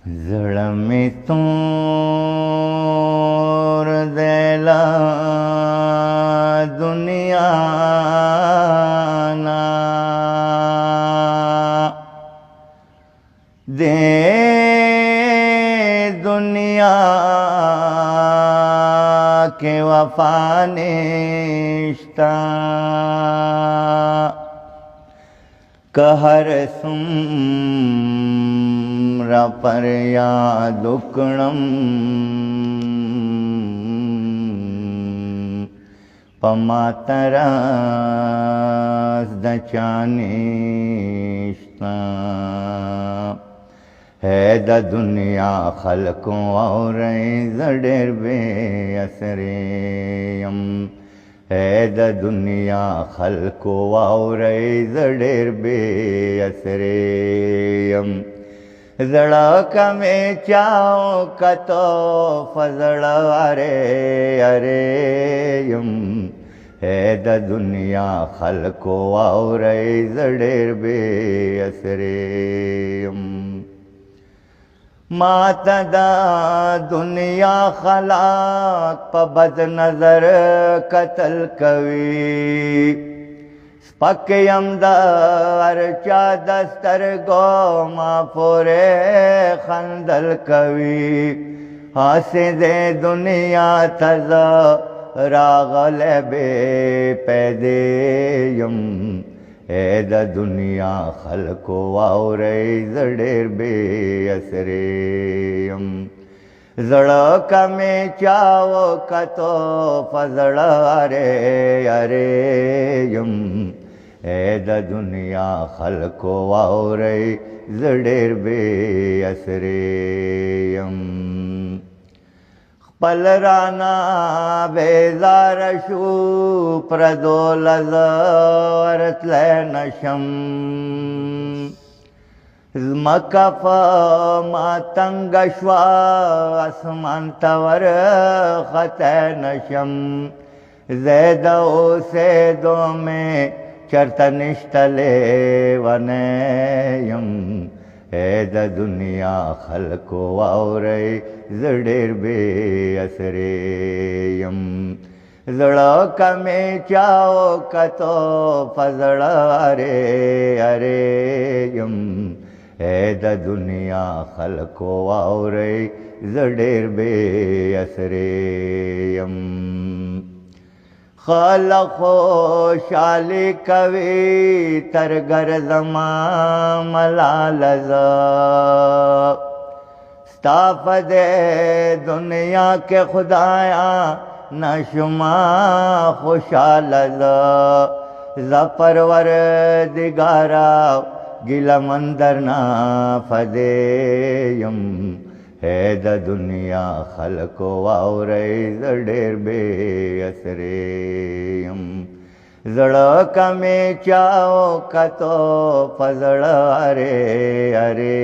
زړه می تور دیلا دنیا نا دے دنیا کے وفا نشتا कहर सुमरा पर याद उकणम पमातरास दचानिश्ता है द दुनिया खलकों और जडेर बे असरेयम है द दुनिया खलको वाउरे जडेर बे असरेयम जड़ा कमे चाओ कतो फजड़ अरे अरेयम है द दुनिया खलको वाउरे जडेर बे असरेयम मातदा दुनिया खलाक पबद नजर कतल कवी स्पक्यम दरचा दस्तर गो माफोरे खंदल कवी हासे दे दुनिया तज रागल बे पैदेयम है द दुनिया खलको वाउरे जडेर बे असरेयम जड़ा कमे चाओ कतो फजड़ अरे अरेयम है द दुनिया खलको वाउरे जडेर बे असरेयम पलराना बेजार शू प्रदोल जरत नशम मकफ मातंगश्वा आसमान तवर खत नशम जैदो से दो में चरतनिश्तले वनयम है द दुनिया खलको वाउरे जडेर बे असरेयम जड़ा कमे चाओ कतो फजड़ अरे अरेयम है द दुनिया खलको वाउरे जडेर बे असरेयम खलको शाली कवि तरगर जमा मलालज स्ताफ दे दुनिया के खुदाया नशुमा खुशाल ज़परवर दिगारा गिला मंदर ना फदेयम है द दुनिया खलको वाउरे जडेर बे असरेयम जड़ा कमे चाओ कतो फजड़ अरे अरे